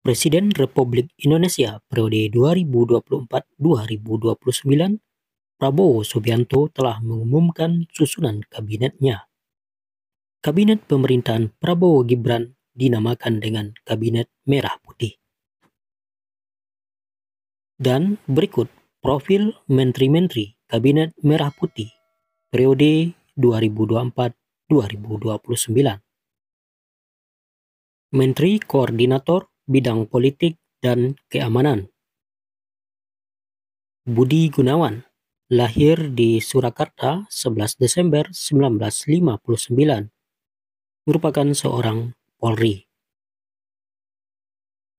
Presiden Republik Indonesia periode 2024-2029, Prabowo Subianto telah mengumumkan susunan kabinetnya. Kabinet pemerintahan Prabowo Gibran dinamakan dengan Kabinet Merah Putih. Dan berikut profil Menteri-Menteri Kabinet Merah Putih periode 2024-2029. Menteri Koordinator Bidang Politik dan Keamanan Budi Gunawan, lahir di Surakarta 11 Desember 1959, merupakan seorang Polri.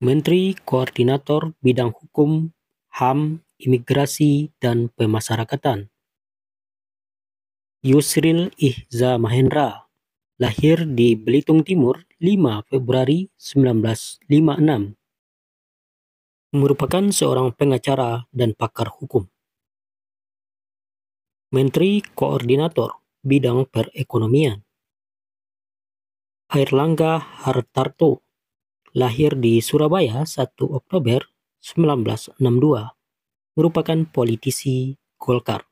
Menteri Koordinator Bidang Hukum, HAM, Imigrasi, dan Pemasyarakatan Yusril Ihza Mahendra, lahir di Belitung Timur 5 Februari 1956, merupakan seorang pengacara dan pakar hukum. Menteri Koordinator Bidang Perekonomian Airlangga Hartarto, lahir di Surabaya 1 Oktober 1962, merupakan politisi Golkar.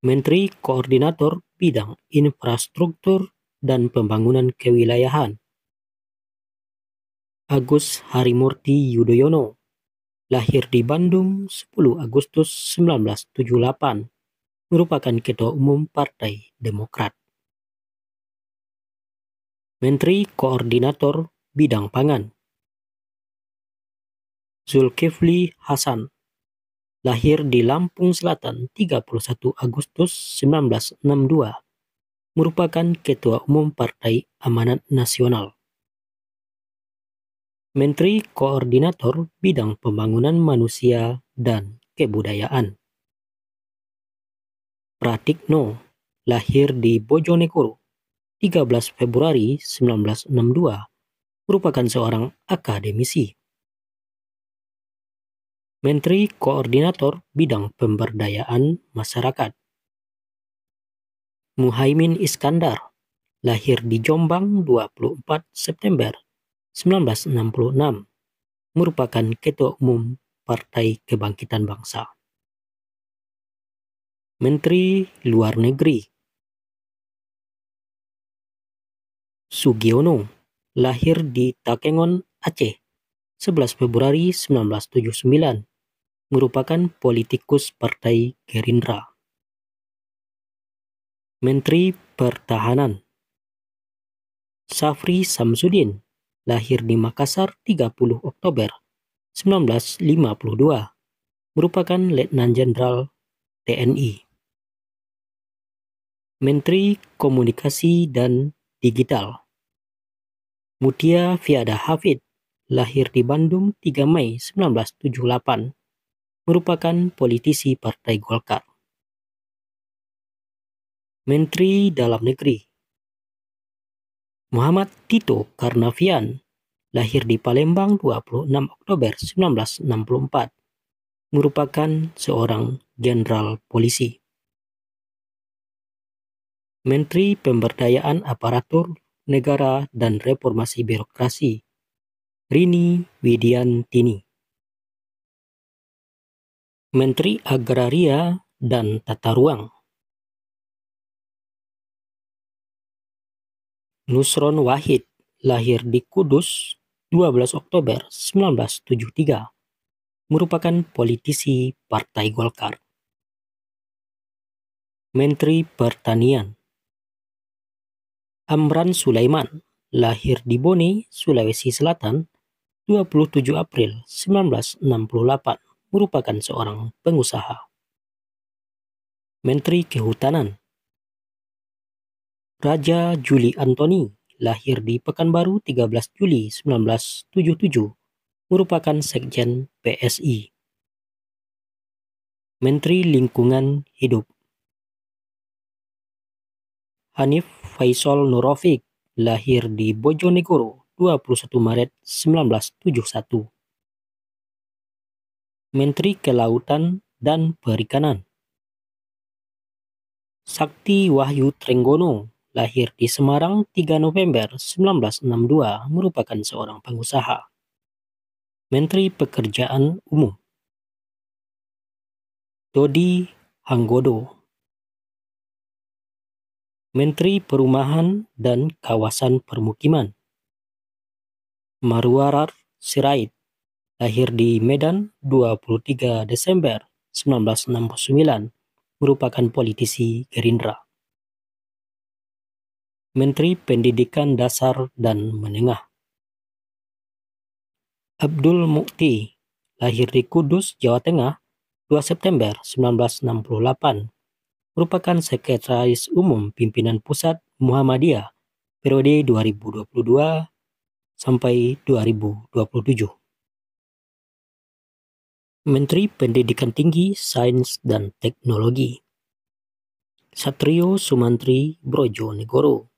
Menteri Koordinator Bidang Infrastruktur dan Pembangunan Kewilayahan Agus Harimurti Yudhoyono, lahir di Bandung 10 Agustus 1978, merupakan Ketua Umum Partai Demokrat. Menteri Koordinator Bidang Pangan Zulkifli Hasan, lahir di Lampung Selatan 31 Agustus 1962, merupakan Ketua Umum Partai Amanat Nasional. Menteri Koordinator Bidang Pembangunan Manusia dan Kebudayaan Pratikno, lahir di Bojonegoro 13 Februari 1962, merupakan seorang akademisi. Menteri Koordinator Bidang Pemberdayaan Masyarakat Muhaimin Iskandar, lahir di Jombang 24 September 1966, merupakan Ketua Umum Partai Kebangkitan Bangsa. Menteri Luar Negeri Sugiono, lahir di Takengon, Aceh 11 Februari 1979, merupakan politikus Partai Gerindra. Menteri Pertahanan Safri Samsudin, lahir di Makassar 30 Oktober 1952, merupakan Letnan Jenderal TNI. Menteri Komunikasi dan Digital Mutia Fiada Hafid, lahir di Bandung 3 Mei 1978, merupakan politisi Partai Golkar. Menteri Dalam Negeri Muhammad Tito Karnavian, lahir di Palembang 26 Oktober 1964, merupakan seorang jenderal polisi. Menteri Pemberdayaan Aparatur Negara dan Reformasi Birokrasi Rini Widiantini. Menteri Agraria dan Tata Ruang Nusron Wahid, lahir di Kudus 12 Oktober 1973, merupakan politisi Partai Golkar. Menteri Pertanian Amran Sulaiman, lahir di Bone, Sulawesi Selatan 27 April 1968, merupakan seorang pengusaha. Menteri Kehutanan Raja Juli Antoni, lahir di Pekanbaru 13 Juli 1977, merupakan Sekjen PSI. Menteri Lingkungan Hidup Hanif Faisal Nurofik, lahir di Bojonegoro 21 Maret 1971. Menteri Kelautan dan Perikanan Sakti Wahyu Trenggono, lahir di Semarang 3 November 1962, merupakan seorang pengusaha. Menteri Pekerjaan Umum Dodi Hanggodo. Menteri Perumahan dan Kawasan Permukiman Marwarar Sirait, lahir di Medan 23 Desember 1969, merupakan politisi Gerindra. Menteri Pendidikan Dasar dan Menengah Abdul Mukti, lahir di Kudus, Jawa Tengah 2 September 1968, merupakan Sekretaris Umum Pimpinan Pusat Muhammadiyah periode 2022 sampai 2027. Menteri Pendidikan Tinggi, Sains dan Teknologi Satrio Sumantri Brojonegoro,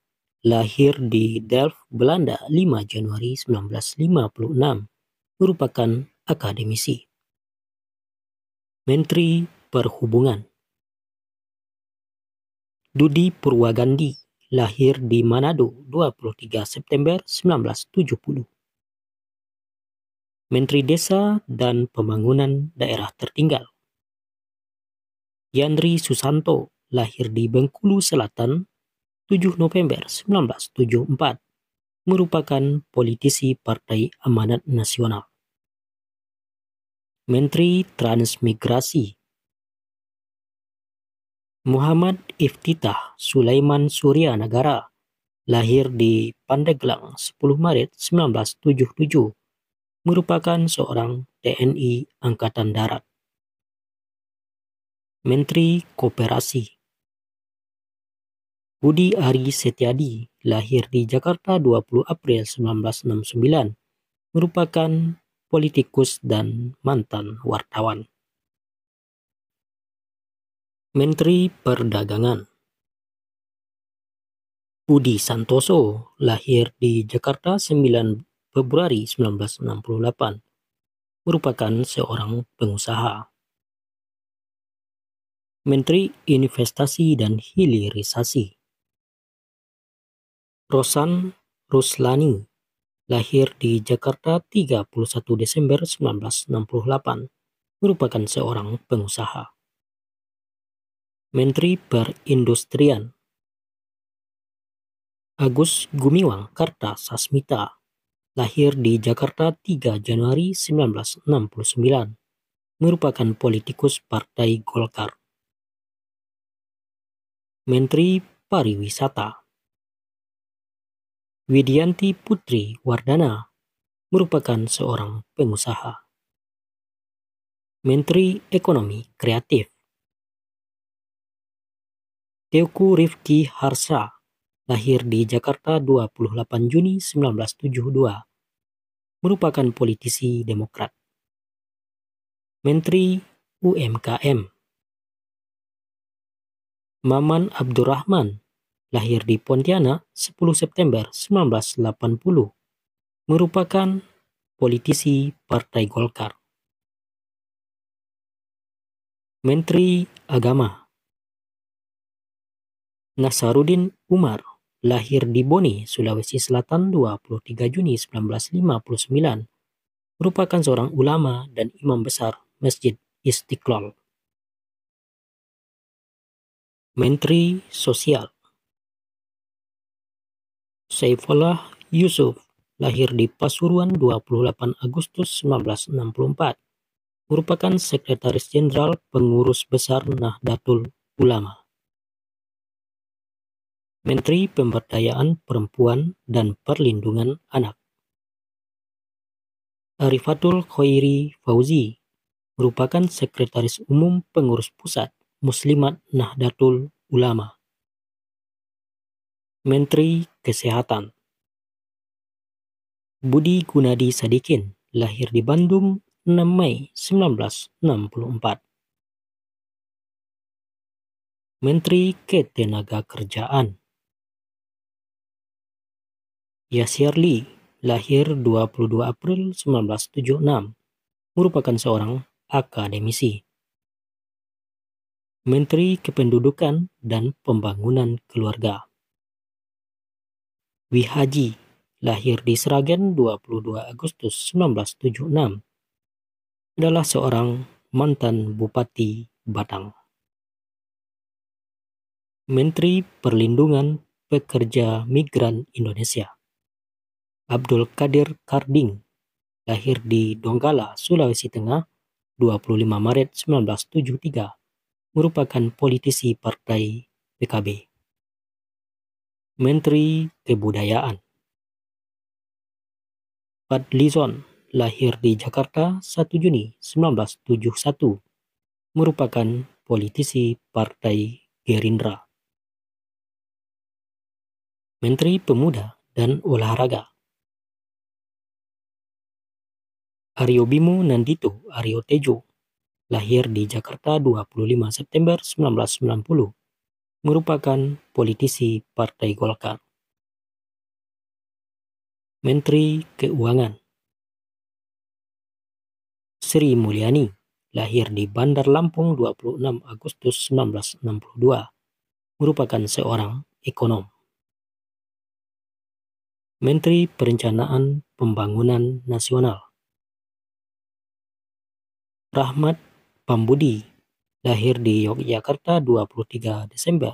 lahir di Delft, Belanda 5 Januari 1956, merupakan akademisi. Menteri Perhubungan Dudi Purwagandi, lahir di Manado 23 September 1970. Menteri Desa dan Pembangunan Daerah Tertinggal Yandri Susanto, lahir di Bengkulu Selatan 7 November 1974, merupakan politisi Partai Amanat Nasional. Menteri Transmigrasi Muhammad Iftitah Sulaiman Surya Negara, lahir di Pandeglang 10 Maret 1977, merupakan seorang TNI Angkatan Darat. Menteri Koperasi Budi Ari Setiadi, lahir di Jakarta 20 April 1969, merupakan politikus dan mantan wartawan. Menteri Perdagangan Budi Santoso, lahir di Jakarta 9 Februari 1968, merupakan seorang pengusaha. Menteri Investasi dan Hilirisasi Rosan Ruslani, lahir di Jakarta 31 Desember 1968, merupakan seorang pengusaha. Menteri Perindustrian Agus Gumiwang Kartasasmita, lahir di Jakarta 3 Januari 1969, merupakan politikus Partai Golkar. Menteri Pariwisata Widianti Putri Wardana, merupakan seorang pengusaha. Menteri Ekonomi Kreatif Teuku Rifki Harsha, lahir di Jakarta 28 Juni 1972, merupakan politisi Demokrat. Menteri UMKM Maman Abdurrahman, lahir di Pontianak 10 September 1980, merupakan politisi Partai Golkar. Menteri Agama Nasaruddin Umar, lahir di Bone, Sulawesi Selatan 23 Juni 1959, merupakan seorang ulama dan imam besar Masjid Istiqlal. Menteri Sosial Saifullah Yusuf, lahir di Pasuruan 28 Agustus 1964, merupakan Sekretaris Jenderal Pengurus Besar Nahdlatul Ulama. Menteri Pemberdayaan Perempuan dan Perlindungan Anak Arifatul Khairi Fauzi, merupakan Sekretaris Umum Pengurus Pusat Muslimat Nahdlatul Ulama. Menteri Kesehatan Budi Gunadi Sadikin, lahir di Bandung 6 Mei 1964. Menteri Ketenagakerjaan Yasir Lee, lahir 22 April 1976, merupakan seorang akademisi. Menteri Kependudukan dan Pembangunan Keluarga Wihaji, lahir di Sragen 22 Agustus 1976, adalah seorang mantan Bupati Batang. Menteri Perlindungan Pekerja Migran Indonesia, Abdul Qadir Karding, lahir di Donggala, Sulawesi Tengah, 25 Maret 1973, merupakan politisi Partai PKB. Menteri Kebudayaan, Fadlizon, lahir di Jakarta 1 Juni 1971, merupakan politisi Partai Gerindra. Menteri Pemuda dan Olahraga, Aryo Bimo Nandito Aryo Tejo, lahir di Jakarta 25 September 1990, merupakan politisi Partai Golkar. Menteri Keuangan, Sri Mulyani, lahir di Bandar Lampung 26 Agustus 1962, merupakan seorang ekonom. Menteri Perencanaan Pembangunan Nasional, Rahmat Pambudi, lahir di Yogyakarta 23 Desember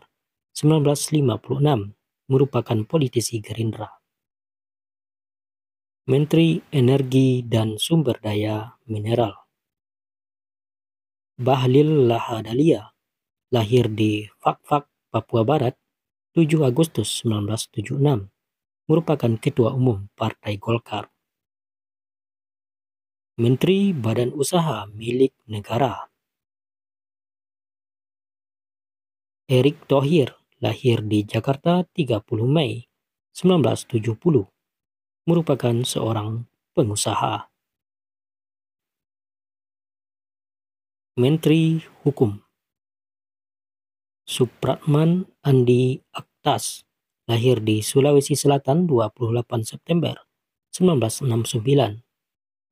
1956, merupakan politisi Gerindra. Menteri Energi dan Sumber Daya Mineral, Bahlil Lahadalia, lahir di Fakfak, Papua Barat 7 Agustus 1976, merupakan Ketua Umum Partai Golkar. Menteri Badan Usaha Milik Negara, Erick Thohir, lahir di Jakarta 30 Mei 1970, merupakan seorang pengusaha. Menteri Hukum, Supratman Andi Aktas, lahir di Sulawesi Selatan 28 September 1969,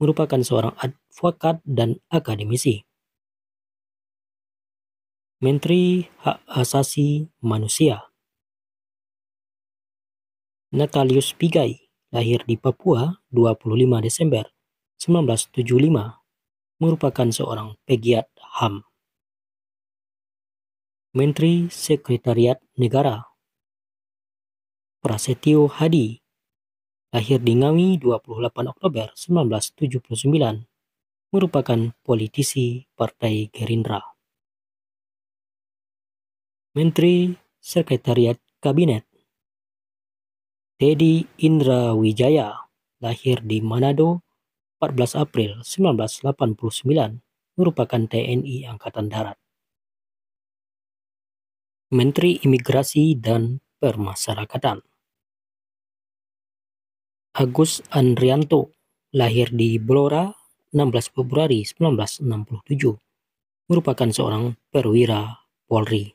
merupakan seorang advokat dan akademisi. Menteri Hak Asasi Manusia, Natalius Pigai, lahir di Papua 25 Desember 1975, merupakan seorang pegiat HAM. Menteri Sekretariat Negara, Prasetyo Hadi, lahir di Ngawi 28 Oktober 1979, merupakan politisi Partai Gerindra. Menteri Sekretariat Kabinet, Teddy Indra Wijaya, lahir di Manado 14 April 1989, merupakan TNI Angkatan Darat. Menteri Imigrasi dan Permasyarakatan, Agus Andrianto, lahir di Blora 16 Februari 1967, merupakan seorang perwira Polri.